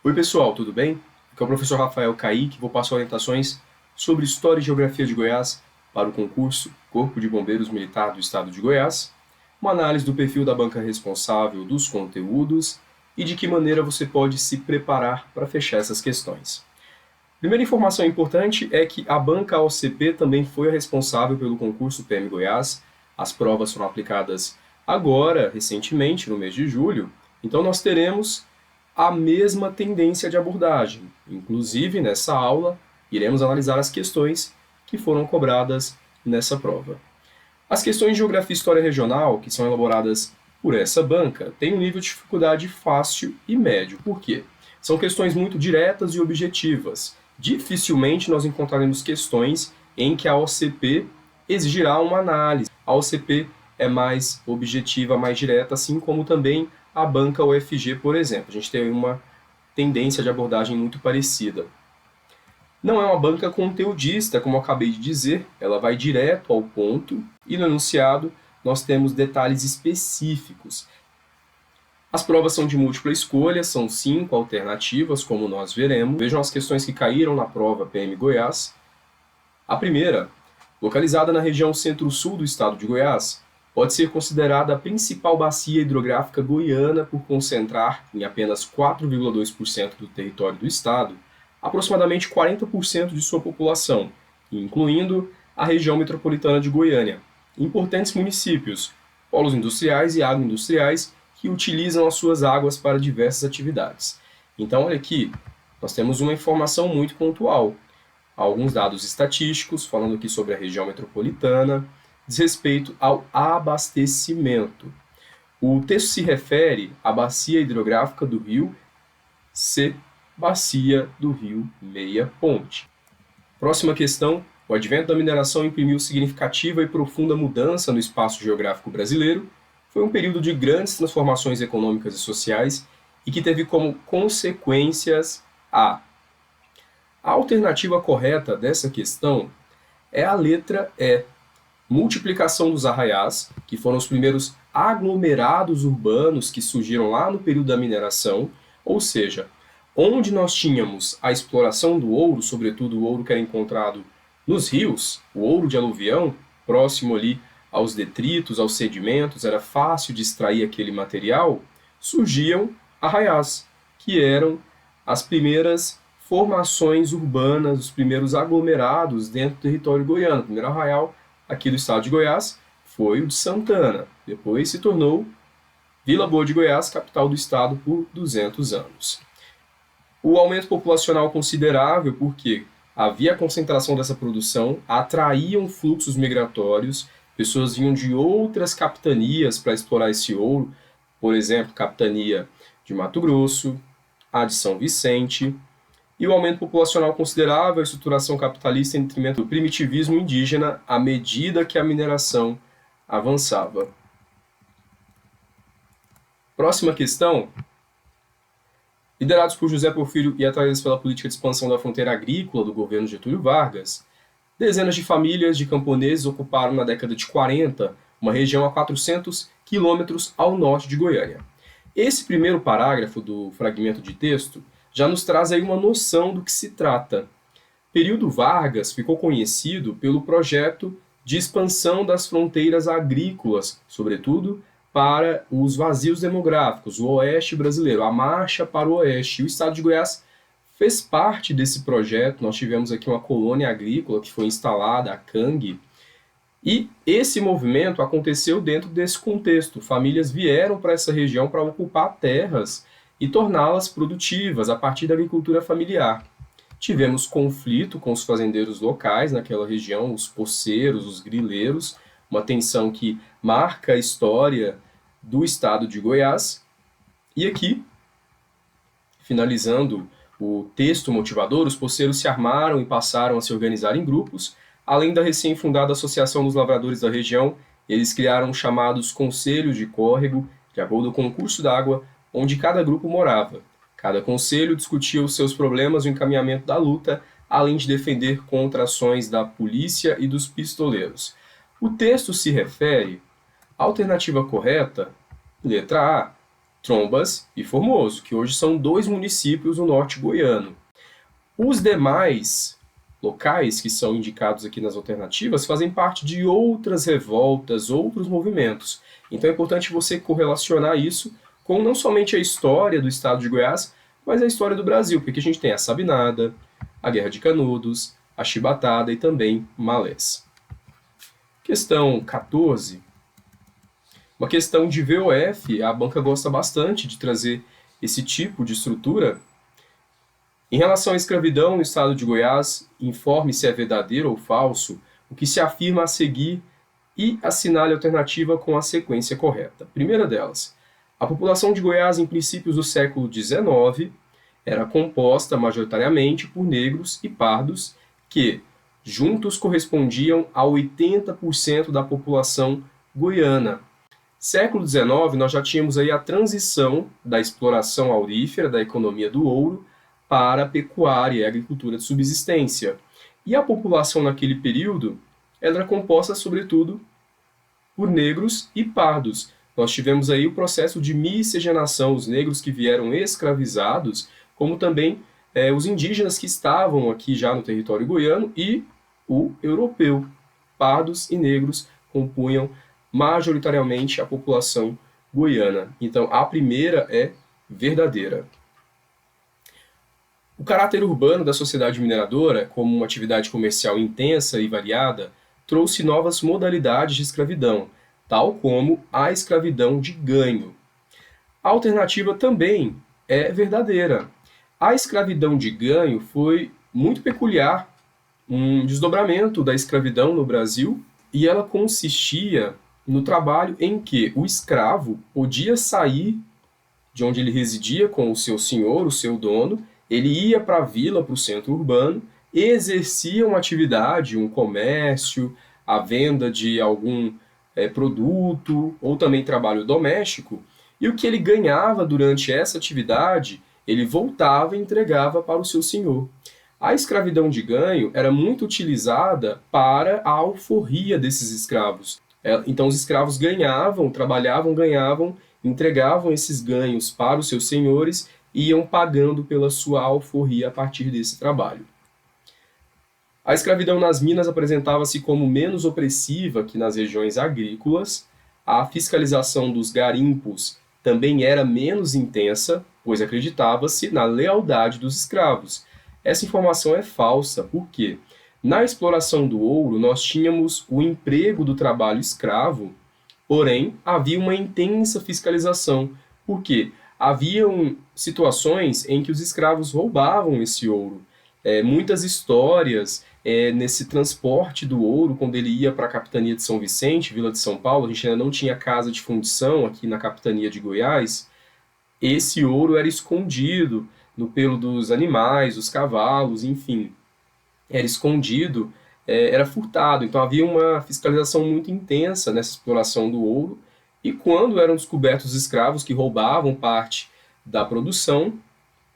Oi pessoal, tudo bem? Aqui é o professor Rafael Kaique, vou passar orientações sobre História e Geografia de Goiás para o concurso Corpo de Bombeiros Militar do Estado de Goiás, uma análise do perfil da banca responsável dos conteúdos e de que maneira você pode se preparar para fechar essas questões. Primeira informação importante é que a banca OCP também foi a responsável pelo concurso PM Goiás. As provas foram aplicadas agora, recentemente, no mês de julho, então nós teremos a mesma tendência de abordagem. Inclusive, nessa aula, iremos analisar as questões que foram cobradas nessa prova. As questões de Geografia e História Regional, que são elaboradas por essa banca, têm um nível de dificuldade fácil e médio. Por quê? São questões muito diretas e objetivas. Dificilmente nós encontraremos questões em que a OCP exigirá uma análise. A OCP é mais objetiva, mais direta, assim como também a banca UFG, por exemplo. A gente tem uma tendência de abordagem muito parecida. Não é uma banca conteudista, como eu acabei de dizer, ela vai direto ao ponto e no enunciado nós temos detalhes específicos. As provas são de múltipla escolha, são 5 alternativas, como nós veremos. Vejam as questões que caíram na prova PM Goiás. A primeira, localizada na região centro-sul do estado de Goiás, pode ser considerada a principal bacia hidrográfica goiana por concentrar, em apenas 4,2% do território do estado, aproximadamente 40% de sua população, incluindo a região metropolitana de Goiânia. Importantes municípios, polos industriais e agroindustriais que utilizam as suas águas para diversas atividades. Então, olha aqui, nós temos uma informação muito pontual. Alguns dados estatísticos, falando aqui sobre a região metropolitana, diz respeito ao abastecimento. O texto se refere à bacia hidrográfica do rio C, bacia do rio Meia Ponte. Próxima questão. O advento da mineração imprimiu significativa e profunda mudança no espaço geográfico brasileiro. Foi um período de grandes transformações econômicas e sociais e que teve como consequências a alternativa correta dessa questão é a letra E. Multiplicação dos arraiais, que foram os primeiros aglomerados urbanos que surgiram lá no período da mineração, ou seja, onde nós tínhamos a exploração do ouro, sobretudo o ouro que era encontrado nos rios, o ouro de aluvião, próximo ali aos detritos, aos sedimentos, era fácil de extrair aquele material, surgiam arraiais, que eram as primeiras formações urbanas, os primeiros aglomerados dentro do território goiano. O primeiro arraial aqui do estado de Goiás foi o de Santana, depois se tornou Vila Boa de Goiás, capital do estado, por 200 anos. O aumento populacional considerável, porque havia a concentração dessa produção, atraíam fluxos migratórios, pessoas vinham de outras capitanias para explorar esse ouro, por exemplo, capitania de Mato Grosso, a de São Vicente, e o aumento populacional considerável, a estruturação capitalista em detrimento do primitivismo indígena à medida que a mineração avançava. Próxima questão. Liderados por José Porfírio e atraídos pela política de expansão da fronteira agrícola do governo Getúlio Vargas, dezenas de famílias de camponeses ocuparam na década de 40 uma região a 400 quilômetros ao norte de Goiânia. Esse primeiro parágrafo do fragmento de texto já nos traz aí uma noção do que se trata. Período Vargas ficou conhecido pelo projeto de expansão das fronteiras agrícolas, sobretudo para os vazios demográficos, o oeste brasileiro, a marcha para o oeste. E o estado de Goiás fez parte desse projeto. Nós tivemos aqui uma colônia agrícola que foi instalada, a Cangue, e esse movimento aconteceu dentro desse contexto. Famílias vieram para essa região para ocupar terras e torná-las produtivas a partir da agricultura familiar. Tivemos conflito com os fazendeiros locais naquela região, os poceiros, os grileiros, uma tensão que marca a história do estado de Goiás. E aqui, finalizando o texto motivador, os poceiros se armaram e passaram a se organizar em grupos. Além da recém-fundada Associação dos Lavradores da região, eles criaram chamados Conselhos de Córrego, de acordo com o curso d'água, onde cada grupo morava. Cada conselho discutia os seus problemas e o encaminhamento da luta, além de defender contra ações da polícia e dos pistoleiros. O texto se refere à alternativa correta, letra A, Trombas e Formoso, que hoje são 2 municípios no norte goiano. Os demais locais que são indicados aqui nas alternativas fazem parte de outras revoltas, outros movimentos. Então é importante você correlacionar isso com não somente a história do estado de Goiás, mas a história do Brasil, porque a gente tem a Sabinada, a Guerra de Canudos, a Chibatada e também Malés. Questão 14. Uma questão de VOF, a banca gosta bastante de trazer esse tipo de estrutura. Em relação à escravidão no estado de Goiás, informe se é verdadeiro ou falso o que se afirma a seguir e assinale a alternativa com a sequência correta. Primeira delas, a população de Goiás em princípios do século XIX era composta majoritariamente por negros e pardos que, juntos, correspondiam a 80% da população goiana. Século XIX, nós já tínhamos aí a transição da exploração aurífera, da economia do ouro, para a pecuária e a agricultura de subsistência. E a população naquele período era composta, sobretudo, por negros e pardos. Nós tivemos aí o processo de miscigenação, os negros que vieram escravizados, como também os indígenas que estavam aqui já no território goiano e o europeu. Pardos e negros compunham majoritariamente a população goiana. Então, a primeira é verdadeira. O caráter urbano da sociedade mineradora, como uma atividade comercial intensa e variada, trouxe novas modalidades de escravidão, tal como a escravidão de ganho. A alternativa também é verdadeira. A escravidão de ganho foi muito peculiar, um desdobramento da escravidão no Brasil, e ela consistia no trabalho em que o escravo podia sair de onde ele residia com o seu senhor, o seu dono, ele ia para a vila, para o centro urbano, exercia uma atividade, um comércio, a venda de algum produto, ou também trabalho doméstico, e o que ele ganhava durante essa atividade, ele voltava e entregava para o seu senhor. A escravidão de ganho era muito utilizada para a alforria desses escravos. Então os escravos ganhavam, trabalhavam, ganhavam, entregavam esses ganhos para os seus senhores e iam pagando pela sua alforria a partir desse trabalho. A escravidão nas minas apresentava-se como menos opressiva que nas regiões agrícolas, a fiscalização dos garimpos também era menos intensa, pois acreditava-se na lealdade dos escravos. Essa informação é falsa, porque na exploração do ouro nós tínhamos o emprego do trabalho escravo, porém havia uma intensa fiscalização, porque haviam situações em que os escravos roubavam esse ouro. Muitas histórias nesse transporte do ouro, quando ele ia para a capitania de São Vicente, Vila de São Paulo, a gente ainda não tinha casa de fundição aqui na capitania de Goiás, esse ouro era escondido no pelo dos animais, dos cavalos, enfim, era escondido, era furtado, então havia uma fiscalização muito intensa nessa exploração do ouro, e quando eram descobertos os escravos que roubavam parte da produção,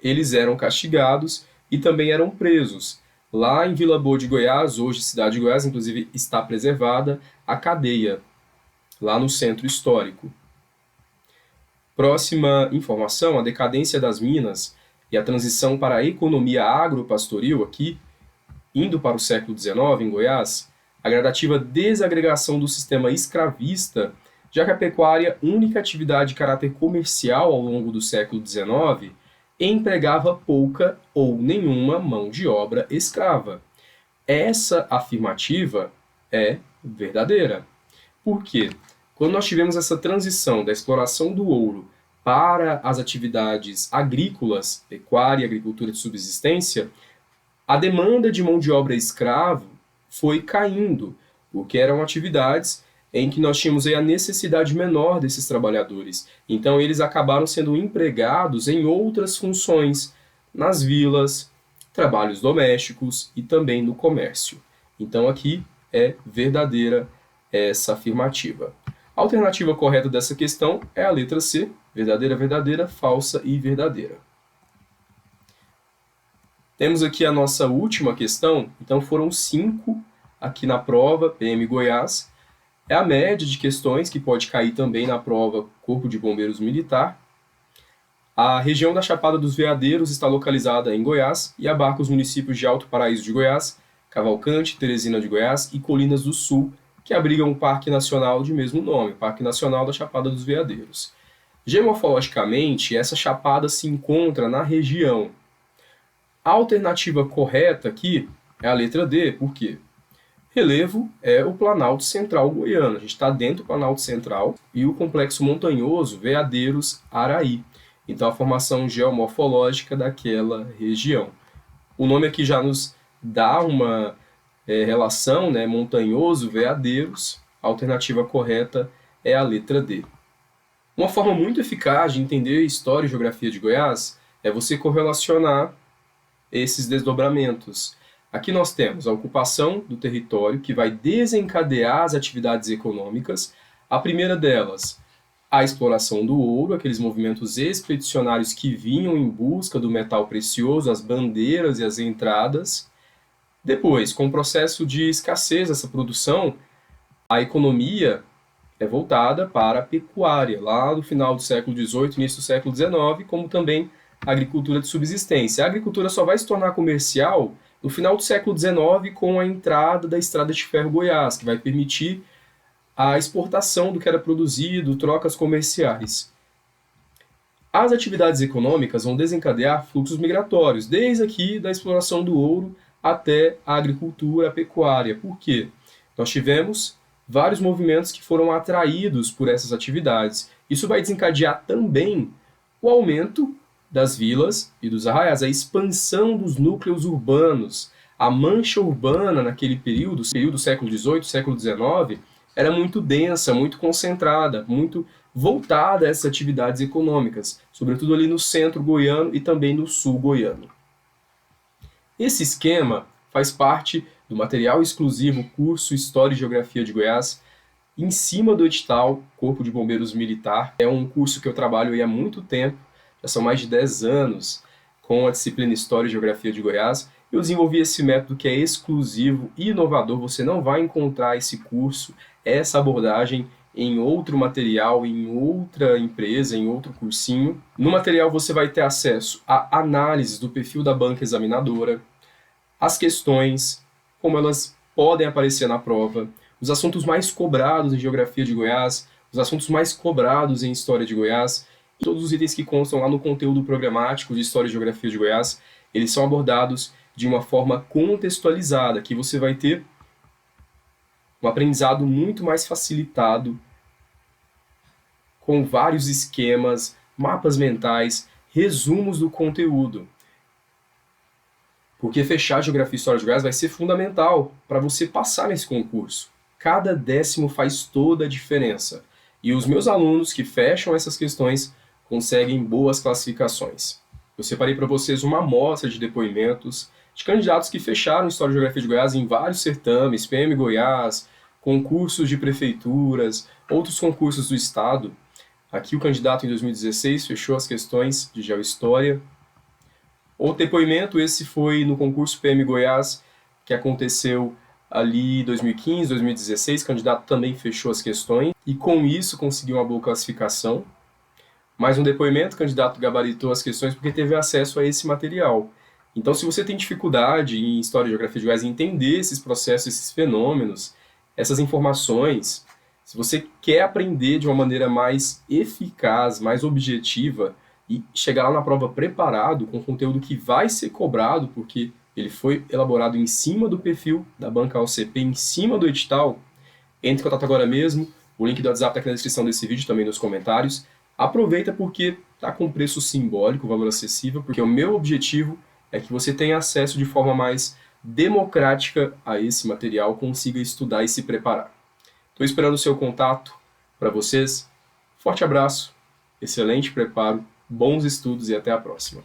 eles eram castigados e também eram presos. Lá em Vila Boa de Goiás, hoje cidade de Goiás, inclusive está preservada a cadeia, lá no centro histórico. Próxima informação, a decadência das minas e a transição para a economia agropastoril aqui, indo para o século XIX em Goiás, a gradativa desagregação do sistema escravista, já que a pecuária, única atividade de caráter comercial ao longo do século XIX, empregava pouca ou nenhuma mão de obra escrava. Essa afirmativa é verdadeira. Por quê? Quando nós tivemos essa transição da exploração do ouro para as atividades agrícolas, pecuária e agricultura de subsistência, a demanda de mão de obra escravo foi caindo, porque eram atividades em que nós tínhamos aí a necessidade menor desses trabalhadores. Então eles acabaram sendo empregados em outras funções, nas vilas, trabalhos domésticos e também no comércio. Então aqui é verdadeira essa afirmativa. A alternativa correta dessa questão é a letra C, verdadeira, verdadeira, falsa e verdadeira. Temos aqui a nossa última questão, então foram 5 aqui na prova, PM Goiás. É a média de questões que pode cair também na prova Corpo de Bombeiros Militar. A região da Chapada dos Veadeiros está localizada em Goiás e abarca os municípios de Alto Paraíso de Goiás, Cavalcante, Teresina de Goiás e Colinas do Sul, que abrigam o Parque Nacional de mesmo nome, Parque Nacional da Chapada dos Veadeiros. Geomorfologicamente, essa chapada se encontra na região. A alternativa correta aqui é a letra D, por quê? Relevo é o Planalto Central goiano. A gente está dentro do Planalto Central e o complexo montanhoso Veadeiros-Araí. Então, a formação geomorfológica daquela região. O nome aqui já nos dá uma relação, né? Montanhoso, veadeiros. A alternativa correta é a letra D. Uma forma muito eficaz de entender história e geografia de Goiás é você correlacionar esses desdobramentos. Aqui nós temos a ocupação do território, que vai desencadear as atividades econômicas. A primeira delas, a exploração do ouro, aqueles movimentos expedicionários que vinham em busca do metal precioso, as bandeiras e as entradas. Depois, com o processo de escassez dessa produção, a economia é voltada para a pecuária, lá no final do século XVIII, início do século XIX, como também a agricultura de subsistência. A agricultura só vai se tornar comercial no final do século XIX com a entrada da Estrada de Ferro Goiás, que vai permitir a exportação do que era produzido, trocas comerciais. As atividades econômicas vão desencadear fluxos migratórios, desde aqui da exploração do ouro até a agricultura, a pecuária. Por quê? Nós tivemos vários movimentos que foram atraídos por essas atividades. Isso vai desencadear também o aumento das vilas e dos arraiais, a expansão dos núcleos urbanos. A mancha urbana naquele período século XVIII, século XIX, era muito densa, muito concentrada, muito voltada a essas atividades econômicas, sobretudo ali no centro goiano e também no sul goiano. Esse esquema faz parte do material exclusivo curso História e Geografia de Goiás, em cima do edital Corpo de Bombeiros Militar. É um curso que eu trabalho aí há muito tempo, já são mais de 10 anos, com a disciplina História e Geografia de Goiás. Eu desenvolvi esse método que é exclusivo e inovador. Você não vai encontrar esse curso, essa abordagem em outro material, em outra empresa, em outro cursinho. No material você vai ter acesso a análises do perfil da banca examinadora, as questões, como elas podem aparecer na prova, os assuntos mais cobrados em Geografia de Goiás, os assuntos mais cobrados em História de Goiás. Todos os itens que constam lá no conteúdo programático de História e Geografia de Goiás, eles são abordados de uma forma contextualizada, que você vai ter um aprendizado muito mais facilitado, com vários esquemas, mapas mentais, resumos do conteúdo. Porque fechar Geografia e História de Goiás vai ser fundamental para você passar nesse concurso. Cada décimo faz toda a diferença. E os meus alunos que fecham essas questões conseguem boas classificações. Eu separei para vocês uma amostra de depoimentos de candidatos que fecharam História e Geografia de Goiás em vários certames, PM Goiás, concursos de prefeituras, outros concursos do estado. Aqui o candidato em 2016 fechou as questões de Geohistória. O depoimento, esse foi no concurso PM Goiás, que aconteceu ali em 2015, 2016, o candidato também fechou as questões e com isso conseguiu uma boa classificação. Mais um depoimento, o candidato gabaritou as questões porque teve acesso a esse material. Então, se você tem dificuldade em História e Geografia de Goiás, em entender esses processos, esses fenômenos, essas informações, se você quer aprender de uma maneira mais eficaz, mais objetiva e chegar lá na prova preparado, com conteúdo que vai ser cobrado, porque ele foi elaborado em cima do perfil da banca OCP, em cima do edital, entre em contato agora mesmo, o link do WhatsApp está aqui na descrição desse vídeo, também nos comentários. Aproveita porque está com preço simbólico, valor acessível, porque o meu objetivo é que você tenha acesso de forma mais democrática a esse material, consiga estudar e se preparar. Estou esperando o seu contato para vocês. Forte abraço, excelente preparo, bons estudos e até a próxima.